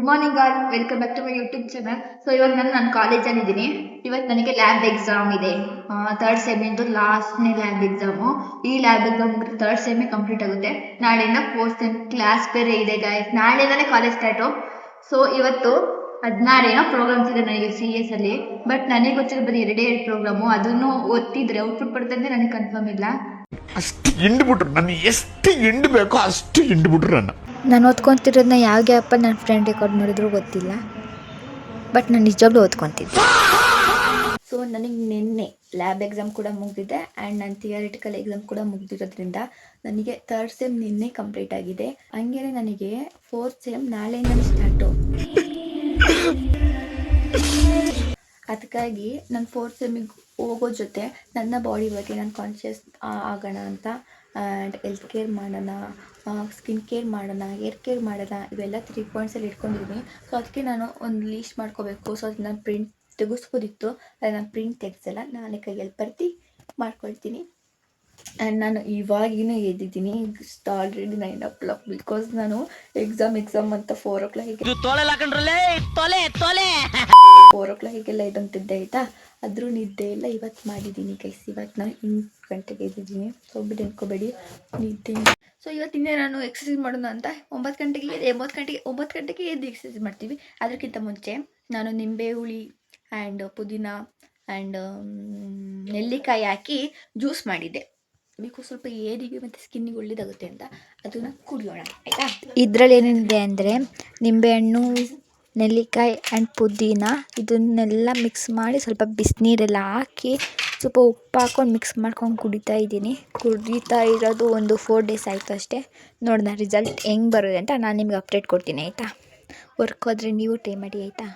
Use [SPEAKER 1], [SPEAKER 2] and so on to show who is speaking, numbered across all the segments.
[SPEAKER 1] Morning all, welcome back to my YouTube channel. So ಇವಾಗ ನಾನು ಕಾಲೇಜಲ್ಲಿ ಇದ್ದೀನಿ. ಇವತ್ತು ನನಗೆ ಲ್ಯಾಬ್ ಎಕ್ಸಾಮ್ ಇದೆ. ಥರ್ಡ್ ಸೆಮಿಂದು ಲಾಸ್ಟ್ನೇ ಲ್ಯಾಬ್ ಎಕ್ಸಾಮು. ಈ lab exam third sem complete ಆಗುತ್ತೆ. ನಾಳೆಯಿಂದ ಫೋರ್ತ್ ಸೆಮ್ ಕ್ಲಾಸ್ ಬೇರೆ ಇದೆ ಗಾಯ್ಸ್. ನಾಳೆಯಿಂದಲೇ ಕಾಲೇಜ್ ಸ್ಟಾರ್ಟು. ಸೊ ಇವತ್ತು 16 ಪ್ರೋಗ್ರಾಮ್ಸ್ ಇದೆ ನನಗೆ CS ಅಲ್ಲಿ. ಬಟ್ ನನಗೆ ಗೊತ್ತಿರೋ ಬರೀ 2 ಪ್ರೋಗ್ರಾಮು. ಅದನ್ನು ಓದ್ತಿದ್ರೆ ಔಟ್ಪುಟ್ ಬರುತ್ತೆ ಅಂತ ನನಗೆ ಕನ್ಫರ್ಮ್ ಇಲ್ಲ.
[SPEAKER 2] ಅಷ್ಟು ಹಿಂಡ್ಬಿಟ್ರು ನನಗೆ, ಎಷ್ಟು ಹಿಂಡ್ಬೇಕೋ ಅಷ್ಟು ಹಿಂಡ್ಬಿಟ್ರು ನನ್ನ.
[SPEAKER 3] ನಾನು ಓದ್ಕೊತಿರೋದನ್ನ ಯಾವ ಗ್ಯಾಪಲ್ಲಿ ನನ್ನ ಫ್ರೆಂಡ್ ರೆಕಾರ್ಡ್ ಮಾಡಿದ್ರು ಗೊತ್ತಿಲ್ಲ, ಬಟ್ ನಾನು ನಿಜವಾಗ್ಲೂ ಓದ್ಕೊತಿದ್ದೆ. ಸೊ ನನಗೆ ನಿನ್ನೆ ಲ್ಯಾಬ್ ಎಕ್ಸಾಮ್ ಕೂಡ ಮುಗಿದಿದೆ ಆ್ಯಂಡ್ ನನ್ನ ಥಿಯರಿಟಿಕಲ್ ಎಕ್ಸಾಮ್ ಕೂಡ ಮುಗಿದಿರೋದ್ರಿಂದ ನನಗೆ ಥರ್ಡ್ ಸೆಮ್ ನಿನ್ನೆ ಕಂಪ್ಲೀಟ್ ಆಗಿದೆ. ಹಂಗೇ ನನಗೆ ಫೋರ್ತ್ ಸೆಮ್ ನಾಳೆಯಿಂದಲೇ ಸ್ಟಾರ್ಟು. ಅದಕ್ಕಾಗಿ ನಾನು ಫೋರ್ತ್ ಸೆಮ್ಮಿಗೆ ಹೋಗೋ ಜೊತೆ ನನ್ನ ಬಾಡಿ ಬಗ್ಗೆ ನಾನು ಕಾನ್ಷಿಯಸ್ ಆಗೋಣ ಅಂತ ಆ್ಯಂಡ್ ಹೆಲ್ತ್ ಕೇರ್ ಮಾಡೋಣ, ಸ್ಕಿನ್ ಕೇರ್ ಮಾಡೋಣ, ಹೇರ್ ಕೇರ್ ಮಾಡೋಣ, ಇವೆಲ್ಲ 3 ಪಾಯಿಂಟ್ಸಲ್ಲಿ ಇಟ್ಕೊಂಡಿದ್ದೀನಿ. ಸೊ ಅದಕ್ಕೆ ನಾನು ಒಂದು ಲೀಸ್ಟ್ ಮಾಡ್ಕೋಬೇಕು. ಸೊ ಅದಕ್ಕೆ ನಾನು ಪ್ರಿಂಟ್ ತೆಗೆಸ್ಬೋದಿತ್ತು, ಆದರೆ ನಾನು ಪ್ರಿಂಟ್ ತೆಗೆಸಲ್ಲ, ನಾನೇ ಕೈಯಲ್ಲಿ ಬರ್ತಿ ಮಾಡ್ಕೊಳ್ತೀನಿ. ಆ್ಯಂಡ್ ನಾನು ಇವಾಗಿನೂ ಎದ್ದಿದ್ದೀನಿ. ಆಲ್ರೆಡಿ 9 o'clock ಬಿಕಾಸ್ ನಾನು ಎಕ್ಸಾಮ್ ಅಂತ 4 o'clock 4 o'clock ಇದಂತಿದ್ದೆ ಆಯಿತಾ. ಆದರೂ ನಿದ್ದೆ ಇಲ್ಲ, ಇವತ್ತು ಮಾಡಿದ್ದೀನಿ ಗೈಸ್. ಇವತ್ತು ನಾನು 8 ಗಂಟೆಗೆ ಎದ್ದಿದ್ದೀನಿ. ಸೊ ಬಿಟ್ಟು ಅನ್ಕೋಬೇಡಿ ನಿದ್ದೆ. ಸೊ ಇವತ್ತಿಂದ ನಾನು ಎಕ್ಸಸೈಸ್ ಮಾಡೋಣ ಅಂತ 9 ಗಂಟೆಗೆ ಎದ್ದು ಎಕ್ಸಸೈಸ್ ಮಾಡ್ತೀವಿ. ಅದಕ್ಕಿಂತ ಮುಂಚೆ ನಾನು ನಿಂಬೆ ಹುಳಿ ಆ್ಯಂಡ್ ಪುದೀನ ಆ್ಯಂಡ್ ನೆಲ್ಲಿಕಾಯಿ ಹಾಕಿ ಜ್ಯೂಸ್ ಮಾಡಿದ್ದೆ. ಬಿಕಾಸ್ ಸ್ವಲ್ಪ ಏರಿಗೆ ಮತ್ತು ಸ್ಕಿನ್ನಿಗೆ ಒಳ್ಳೇದಾಗುತ್ತೆ ಅಂತ ಅದನ್ನು ಕುಡಿಯೋಣ ಆಯಿತಾ. ಇದರಲ್ಲಿ ಏನೇನಿದೆ ಅಂದರೆ ನಿಂಬೆಹಣ್ಣು, ನೆಲ್ಲಿಕಾಯಿ ಆ್ಯಂಡ್ ಪುದೀನ, ಇದನ್ನೆಲ್ಲ ಮಿಕ್ಸ್ ಮಾಡಿ ಸ್ವಲ್ಪ ಬಿಸಿನೀರೆಲ್ಲ ಹಾಕಿ ಸ್ವಲ್ಪ ಉಪ್ಪು ಹಾಕ್ಕೊಂಡು ಮಿಕ್ಸ್ ಮಾಡ್ಕೊಂಡು ಕುಡಿತಾ ಇರೋದು ಒಂದು 4 days ಆಯಿತು ಅಷ್ಟೇ. ನೋಡೋಣ ರಿಸಲ್ಟ್ ಹೆಂಗೆ ಬರೋದೆ ಅಂತ ನಾನು ನಿಮ್ಗೆ ಅಪ್ಡೇಟ್ ಕೊಡ್ತೀನಿ ಆಯಿತಾ. ವರ್ಕ್ ಹೋದರೆ ನೀವು ಟ್ರೈ ಮಾಡಿ ಆಯಿತಾ.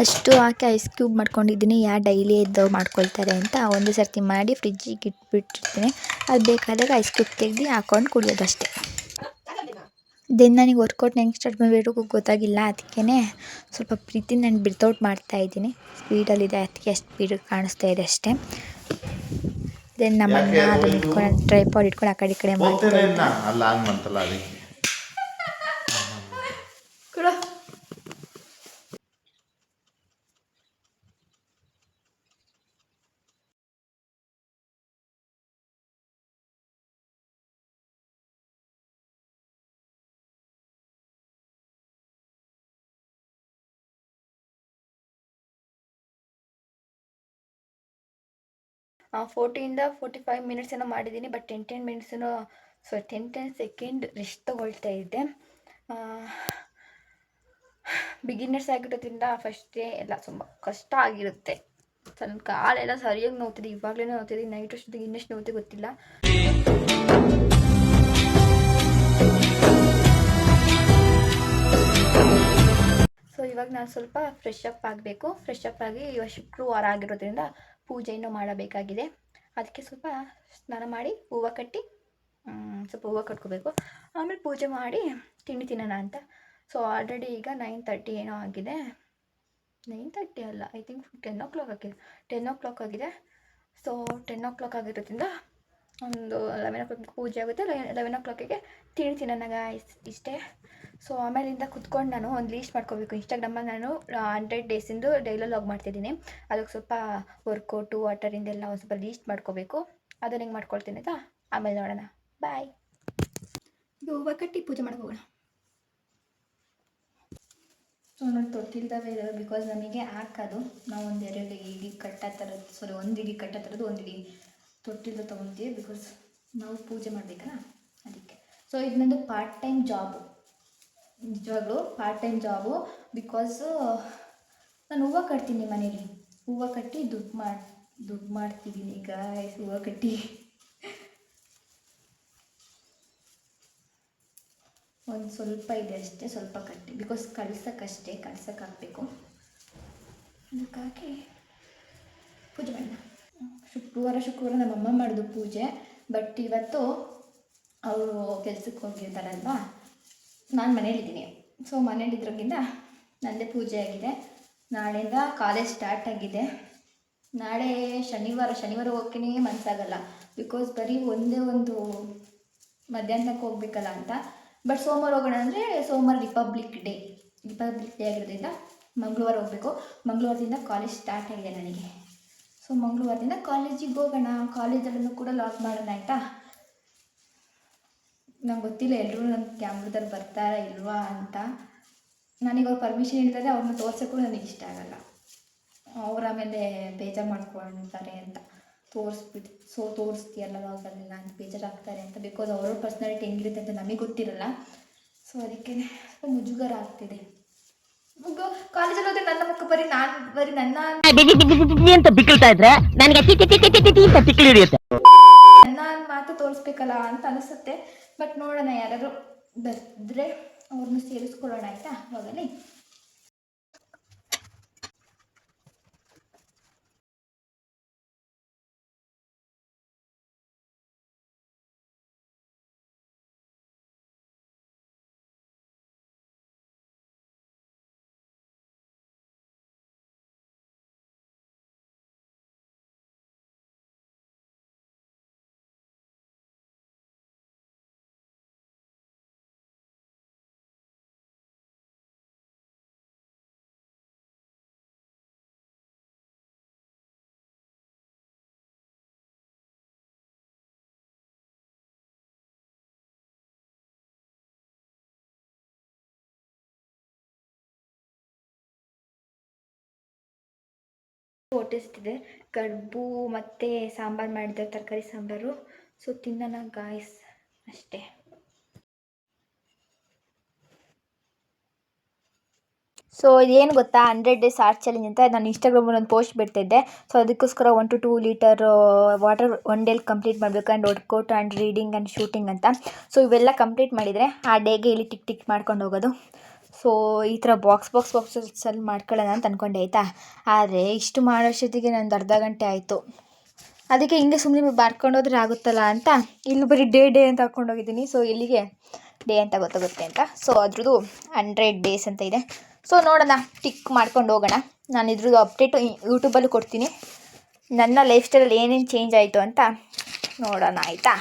[SPEAKER 3] ಅಷ್ಟು ಹಾಕಿ ಐಸ್ ಕ್ಯೂಬ್ ಮಾಡ್ಕೊಂಡಿದ್ದೀನಿ. ಡೈಲಿ ಎದ್ದು ಮಾಡ್ಕೊಳ್ತಾರೆ ಅಂತ ಒಂದು ಸರ್ತಿ ಮಾಡಿ ಫ್ರಿಜ್ಜಿಗೆ ಇಟ್ಬಿಟ್ಟಿರ್ತೀನಿ. ಅದು ಬೇಕಾದಾಗ ಐಸ್ ಕ್ಯೂಬ್ ತೆಗೆದು ಹಾಕ್ಕೊಂಡು ಕುಡಿಯೋದು ಅಷ್ಟೇ. ದೆನ್ ನನಗೆ ವರ್ಕೌಟ್ ಹೆಂಗೆ ಸ್ಟಾರ್ಟ್ ಮಾಡಬೇಕು ಗೊತ್ತಾಗಿಲ್ಲ, ಅದಕ್ಕೇ ಸ್ವಲ್ಪ ಪ್ರೀತಿ ನಾನು ಬ್ರಿತೌಟ್ ಮಾಡ್ತಾಯಿದ್ದೀನಿ. ಸ್ಪೀಡಲ್ಲಿದೆ, ಅದಕ್ಕೆ ಅಷ್ಟು ಸ್ಪೀಡ್ ಕಾಣಿಸ್ತಾ ಇದೆ ಅಷ್ಟೇ. ದೆನ್ ನಮ್ಮನ್ನ ಅದನ್ನ ಇಟ್ಕೊಂಡು ಟ್ರೈಪಾಡ್ ಇಟ್ಕೊಂಡು ಆ ಕಡೆ ಈ ಕಡೆ ಮಾಡ್ತಾರೆ. ಆ 40-45 ಮಿನಿಟ್ಸ್ ಏನೋ ಮಾಡಿದ್ದೀನಿ. ಬಟ್ 10 ಮಿನಿಟ್ಸ್ 10 ಸೆಕೆಂಡ್ ರೆಸ್ಟ್ ತೊಗೊಳ್ತಾ ಇದ್ದೆ. ಬಿಗಿನರ್ಸ್ ಆಗಿರೋದ್ರಿಂದ ಫಸ್ಟೇ ಎಲ್ಲ ತುಂಬ ಕಷ್ಟ ಆಗಿರುತ್ತೆ. ನನ್ನ ಕಾಲೆಲ್ಲ ಸರಿಯಾಗಿ ನೋವ್ತಿದೆ, ಇವಾಗಲೇ ನೋವ್ತಿದೆ. ನೈಟ್ ಅಷ್ಟೊತ್ತಿಗೆ ಇನ್ನಷ್ಟು ನೋವ್ತಿದೆ ಗೊತ್ತಿಲ್ಲ. ಸೊ ಇವಾಗ ನಾನು ಸ್ವಲ್ಪ ಫ್ರೆಶ್ ಅಪ್ ಆಗಬೇಕು. ಫ್ರೆಶ್ ಅಪ್ ಆಗಿ ಇವಾಗ ಶುಕ್ರವಾರ ಆಗಿರೋದ್ರಿಂದ ಪೂಜೆ ಇನ್ನೂ ಮಾಡಬೇಕಾಗಿದೆ. ಅದಕ್ಕೆ ಸ್ವಲ್ಪ ಸ್ನಾನ ಮಾಡಿ ಹೂವು ಕಟ್ಟಿ ಸ್ವಲ್ಪ ಹೂವು ಕಟ್ಕೋಬೇಕು. ಆಮೇಲೆ ಪೂಜೆ ಮಾಡಿ ತಿಂಡಿ ತಿನ್ನೋಣ ಅಂತ. ಸೊ ಆಲ್ರೆಡಿ ಈಗ 9:30 ಏನೋ ಆಗಿದೆ. 9:30 ಅಲ್ಲ, ಐ ಥಿಂಕ್ 10 o'clock ಆಗಿದೆ. 10 o'clock ಆಗಿದೆ. ಸೊ 10 o'clock ಆಗಿರೋದ್ರಿಂದ ಒಂದು 11 o'clock ಪೂಜೆ ಆಗುತ್ತೆ. 11 o'clock ತಿಂಡಿ ತಿನ್ನೋಣ ಇಷ್ಟೇ. ಸೊ ಆಮೇಲಿಂದ ಕುತ್ಕೊಂಡು ನಾನು ಒಂದು ಲೀಸ್ಟ್ ಮಾಡ್ಕೋಬೇಕು. ಇನ್ಸ್ಟಾಗ್ರಾಮಲ್ಲಿ ನಾನು 100 ಡೇಸಿಂದು ಡೈಲಿ ಲಾಗ್ ಮಾಡ್ತಿದ್ದೀನಿ. ಅದಕ್ಕೆ ಸ್ವಲ್ಪ ವರ್ಕೌಟು ವಾಟರಿಂದೆಲ್ಲ ಒಂದು ಸ್ವಲ್ಪ ಲೀಸ್ಟ್ ಮಾಡ್ಕೋಬೇಕು. ಅದನ್ನು ಹೆಂಗೆ ಮಾಡ್ಕೊಳ್ತೀನಿ ಆಯಿತಾ, ಆಮೇಲೆ ನೋಡೋಣ. ಬಾಯ್. ಇದು ಹೂವು ಕಟ್ಟಿ ಪೂಜೆ ಮಾಡೋಕೆ ಹೋಗೋಣ. ಸೊ ನಾನು ತೊಟ್ಟಿಲ್ದವೇ ಇರೋದು ಬಿಕಾಸ್ ನಮಗೆ ಹಾಕೋದು ನಾವು ಒಂದು 2 ಇಡಿ ಕಟ್ಟ ಥರದ್ದು, 1 ಇಡಿ ಕಟ್ಟ ಥರದ್ದು 1 ಇಡಿ ತೊಟ್ಟಿಲ್ದ ತೊಗೊತೀವಿ. ಬಿಕಾಸ್ ನಾವು ಪೂಜೆ ಮಾಡಬೇಕಲ್ಲ ಅದಕ್ಕೆ. ಸೊ ಇದು ನಂದು ಪಾರ್ಟ್ ಟೈಮ್ ಜಾಬು, ನಿಜವಾಗ್ಲೂ ಪಾರ್ಟ್ ಟೈಮ್ ಜಾಬು. ಬಿಕಾಸ್ ನಾನು ಹೂವು ಕಟ್ತೀನಿ ಮನೇಲಿ, ಹೂವು ಕಟ್ಟಿ ದುಡ್ಡು ಮಾಡ್ತಿದ್ದೀನಿ ಗಾಯ್ಸ್. ಹೂವು ಕಟ್ಟಿ ಒಂದು ಸ್ವಲ್ಪ ಇದೆ ಅಷ್ಟೇ, ಸ್ವಲ್ಪ ಕಟ್ಟಿ ಬಿಕಾಸ್ ಕಳ್ಸೋಕ್ಕಷ್ಟೇ, ಕಳ್ಸೋಕ್ಕಾಗಬೇಕು. ಅದಕ್ಕಾಗಿ ಪೂಜೆ ಮಾಡೋಣ. ಶುಕ್ರವಾರ ನಮ್ಮಮ್ಮ ಮಾಡೋದು ಪೂಜೆ. ಬಟ್ ಇವತ್ತು ಅವರು ಕೆಲ್ಸಕ್ಕೆ ಹೋಗಿರ್ತಾರಲ್ವಾ, ನಾನು ಮನೇಲಿದ್ದೀನಿ. ಸೊ ಮನೇಲಿದ್ರೋಗಿಂದ ನನ್ನದೇ ಪೂಜೆ ಆಗಿದೆ. ನಾಳೆಯಿಂದ ಕಾಲೇಜ್ ಸ್ಟಾರ್ಟ್ ಆಗಿದೆ. ನಾಳೆ ಶನಿವಾರ ಹೋಗೋಕ್ಕೇ ಮನಸ್ಸಾಗಲ್ಲ. ಬಿಕಾಸ್ ಬರೀ ಒಂದೇ ಒಂದು ಮಧ್ಯಾಹ್ನಕ್ಕೆ ಹೋಗ್ಬೇಕಲ್ಲ ಅಂತ. ಬಟ್ ಸೋಮವಾರ ಹೋಗೋಣ ಅಂದರೆ ಸೋಮವಾರ ರಿಪಬ್ಲಿಕ್ ಡೇ. ರಿಪಬ್ಲಿಕ್ ಡೇ ಆಗಿರೋದ್ರಿಂದ ಮಂಗಳವಾರ ಹೋಗಬೇಕು. ಮಂಗಳವಾರದಿಂದ ಕಾಲೇಜ್ ಸ್ಟಾರ್ಟ್ ಆಗಿದೆ ನನಗೆ. ಸೊ ಮಂಗಳವಾರದಿಂದ ಕಾಲೇಜಿಗೆ ಹೋಗೋಣ. ಕಾಲೇಜಲ್ಲೂ ಕೂಡ ಲಾಗ್ ಮಾಡೋಣ ಆಯಿತಾ. ನಂಗೆ ಗೊತ್ತಿಲ್ಲ ಎಲ್ಲರೂ ನನ್ನ ಕ್ಯಾಮ್ರದಲ್ಲಿ ಬರ್ತಾರಾ ಇಲ್ವಾ ಅಂತ. ನನಗೆ ಅವ್ರು ಪರ್ಮಿಷನ್ ನೀಡ್ತಾರೆ, ಅವ್ರನ್ನ ತೋರ್ಸೋಕ್ಕೂ ನನಗೆ ಇಷ್ಟ ಆಗಲ್ಲ. ಅವ್ರು ಆಮೇಲೆ ಬೇಜಾರು ಮಾಡ್ಕೊಳ್ತಾರೆ ಅಂತ ತೋರಿಸ್ತೀಯಲ್ಲ ಲಾಗಲ್ಲೆಲ್ಲ ಅಂತ ಬೇಜಾರಾಗ್ತಾರೆ ಅಂತ. ಬಿಕಾಸ್ ಅವ್ರ ಪರ್ಸ್ನಾಲಿಟಿ ಹೆಂಗಿರುತ್ತೆ ಅಂತ ನಮಗೆ ಗೊತ್ತಿರಲ್ಲ. ಸೊ ಅದಕ್ಕೆ ಸ್ವಲ್ಪ ಮುಜುಗರ ಆಗ್ತಿದೆ. ಕಾಲೇಜಲ್ಲಿ ಹೋದ್ರೆ ನನ್ನ ಮುಖ ಬರೀ ನನ್ನ
[SPEAKER 4] ಅಂತ ಬಿಕ್ಕಳ್ತಾ ಇದ್ರೆ ನನಗೆ ತಿಕ್ಕಿ ಹಿಡಿಯುತ್ತೆ.
[SPEAKER 3] ನನ್ನ ಮಾತು ತೋರಿಸ್ಬೇಕಲ್ಲ ಅಂತ ಅನಿಸುತ್ತೆ. ಬಟ್ ನೋಡೋಣ, ಯಾರಾದರೂ ಬಂದರೆ ಅವ್ರನ್ನ ಸೇರಿಸ್ಕೊಳ್ಳೋಣ ಆಯಿತಾ ಹೋಗಲಿ. ಹೊಟ್ಟಿಸ್ತಿದೆ. ಕಡುಬು ಮತ್ತು ಸಾಂಬಾರು ಮಾಡಿದ್ದಾರೆ, ತರಕಾರಿ ಸಾಂಬಾರು. ಸೊ ತಿನ್ನೋಣ ಗಾಯ್ಸ್, ಅಷ್ಟೇ. ಸೊ ಇದೇನು ಗೊತ್ತಾ, 100 ಡೇಸ್ ಆರ್ಟ್ ಚಾಲೆಂಜ್ ಅಂತ ನಾನು ಇನ್ಸ್ಟಾಗ್ರಾಮಲ್ಲಿ ಒಂದು ಪೋಸ್ಟ್ ಬಿಡ್ತಿದ್ದೆ. ಸೊ ಅದಕ್ಕೋಸ್ಕರ 1 to 2 litre water 1 daily complete ಮಾಡಬೇಕು. And workout and reading and shooting ಅಂತ. ಸೊ ಇವೆಲ್ಲ ಕಂಪ್ಲೀಟ್ ಮಾಡಿದರೆ ಆ ಡೇಗೆ ಇಲ್ಲಿ ಟಿಕ್ ಮಾಡ್ಕೊಂಡು ಹೋಗೋದು. ಸೊ ಈ ಥರ ಬಾಕ್ಸಲ್ಲಿ ಮಾಡ್ಕೊಳ್ಳೋಣ ಅಂತ ಅಂದ್ಕೊಂಡೆ ಆಯಿತಾ. ಆದರೆ ಇಷ್ಟು ಮಾಡೋಷ್ಟೊತ್ತಿಗೆ ನಂದು ಅರ್ಧ ಗಂಟೆ ಆಯಿತು. ಅದಕ್ಕೆ ಹಿಂಗೆ ಸುಮ್ಮನೆ ಬರ್ಕೊಂಡೋದ್ರೆ ಆಗುತ್ತಲ್ಲ ಅಂತ ಇಲ್ಲಿ ಬರೀ ಡೇ ಅಂತ ಹಾಕ್ಕೊಂಡೋಗಿದ್ದೀನಿ. ಸೊ ಇಲ್ಲಿಗೆ ಡೇ ಅಂತ ಗೊತ್ತಾಗುತ್ತೆ ಅಂತ. ಸೊ ಅದ್ರದ್ದು 100 ಡೇಸ್ ಅಂತ ಇದೆ. ಸೊ ನೋಡೋಣ, ಟಿಕ್ ಮಾಡ್ಕೊಂಡು ಹೋಗೋಣ. ನಾನು ಇದ್ರದ್ದು ಅಪ್ಡೇಟು ಯೂಟ್ಯೂಬಲ್ಲೂ ಕೊಡ್ತೀನಿ. ನನ್ನ ಲೈಫ್ ಸ್ಟೈಲಲ್ಲಿ ಏನೇನು ಚೇಂಜ್ ಆಯಿತು ಅಂತ ನೋಡೋಣ ಆಯಿತಾ.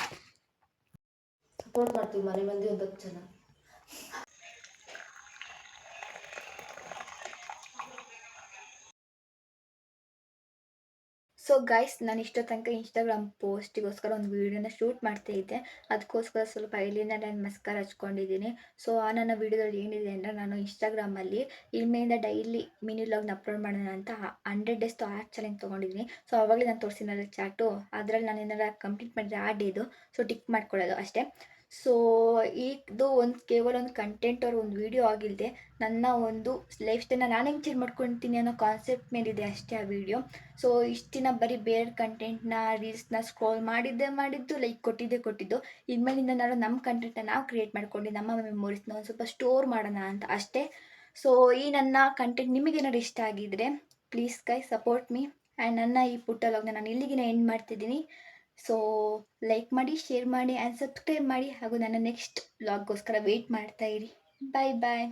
[SPEAKER 5] ಸಪೋರ್ಟ್ ಮಾಡ್ತೀವಿ ಮನೆ ಮಂದಿ ಒಂದು ಜನ.
[SPEAKER 3] ಸೊ ಗೈಸ್, ನಾನು ಇಷ್ಟೋ ತನಕ ಇನ್ಸ್ಟಾಗ್ರಾಮ್ ಪೋಸ್ಟಿಗೋಸ್ಕರ ಒಂದು ವೀಡಿಯೋನ ಶೂಟ್ ಮಾಡ್ತಾ ಇದ್ದೆ. ಅದಕ್ಕೋಸ್ಕರ ಸ್ವಲ್ಪ ಐಲೈನರ್ ಆ್ಯಂಡ್ ಮಸ್ಕಾರ ಹಚ್ಕೊಂಡಿದ್ದೀನಿ. ಸೊ ಆ ನನ್ನ ವೀಡಿಯೋದಲ್ಲಿ ಏನಿದೆ ಅಂದರೆ, ನಾನು ಇನ್ಸ್ಟಾಗ್ರಾಮಲ್ಲಿ ಇನ್ಮೇಲಿಂದ ಡೈಲಿ ಮಿನಿ ವ್ಲಾಗ್ನ ಅಪ್ಲೋಡ್ ಮಾಡೋಣ ಅಂತ 100 ಡೇಸ್ ಆರ್ಟ್ ಚಾಲೆಂಜ್ ತೊಗೊಂಡಿದ್ದೀನಿ. ಸೊ ಆವಾಗಲೇ ನಾನು ತೋರಿಸಿದ್ನಲ್ಲ ಚಾಟು, ಅದರಲ್ಲಿ ನಾನು ಏನಾರ ಕಂಪ್ಲೀಟ್ ಮಾಡಿದ್ರೆ ಆ ಡೇದು ಸೊ ಟಿಕ್ ಮಾಡ್ಕೊಳ್ಳೋದು ಅಷ್ಟೇ. ಸೊ ಇದು ಕೇವಲ ಒಂದು ಕಂಟೆಂಟ್ ಅವ್ರ ಒಂದು ವೀಡಿಯೋ ಆಗಿಲ್ಲದೆ ನನ್ನ ಒಂದು ಲೈಫ್ ಸ್ಟೈಲ್ನ ನಾನು ಹೆಂಗೆ ಚೇಂಜ್ ಮಾಡ್ಕೊಳ್ತೀನಿ ಅನ್ನೋ ಕಾನ್ಸೆಪ್ಟ್ ಮೇಲಿದೆ ಅಷ್ಟೇ ಆ ವಿಡಿಯೋ. ಸೊ ಇಷ್ಟು ದಿನ ಬರೀ ಬೇರೆ ಕಂಟೆಂಟ್ನ ರೀಲ್ಸ್ನ ಸ್ಕ್ರೋಲ್ ಮಾಡಿದ್ದು ಲೈಕ್ ಕೊಟ್ಟಿದ್ದು. ಇನ್ಮೇಲಿಂದ ನಾನು ನಮ್ಮ ಕಂಟೆಂಟ್ನ ನಾವು ಕ್ರಿಯೇಟ್ ಮಾಡ್ಕೊಂಡು ನಮ್ಮ ಮೆಮೊರೀಸ್ನ ಒಂದು ಸ್ವಲ್ಪ ಸ್ಟೋರ್ ಮಾಡೋಣ ಅಂತ ಅಷ್ಟೇ. ಸೊ ಈ ನನ್ನ ಕಂಟೆಂಟ್ ನಿಮಗೇನಾದ್ರು ಇಷ್ಟ ಆಗಿದ್ದರೆ please guys support me. And ನನ್ನ ಈ ಪುಟ್ಟ ವ್ಲಾಗ್ನ ನಾನು ಇಲ್ಲಿಗೆ ಎಂಡ್ ಮಾಡ್ತಿದ್ದೀನಿ. ಸೊ ಲೈಕ್ ಮಾಡಿ, ಶೇರ್ ಮಾಡಿ ಆ್ಯಂಡ್ ಸಬ್ಸ್ಕ್ರೈಬ್ ಮಾಡಿ. ಹಾಗೂ ನನ್ನ ನೆಕ್ಸ್ಟ್ ವ್ಲಾಗ್ಗೋಸ್ಕರ ವೆಯ್ಟ್ ಮಾಡ್ತಾ ಇರಿ. ಬಾಯ್ ಬಾಯ್.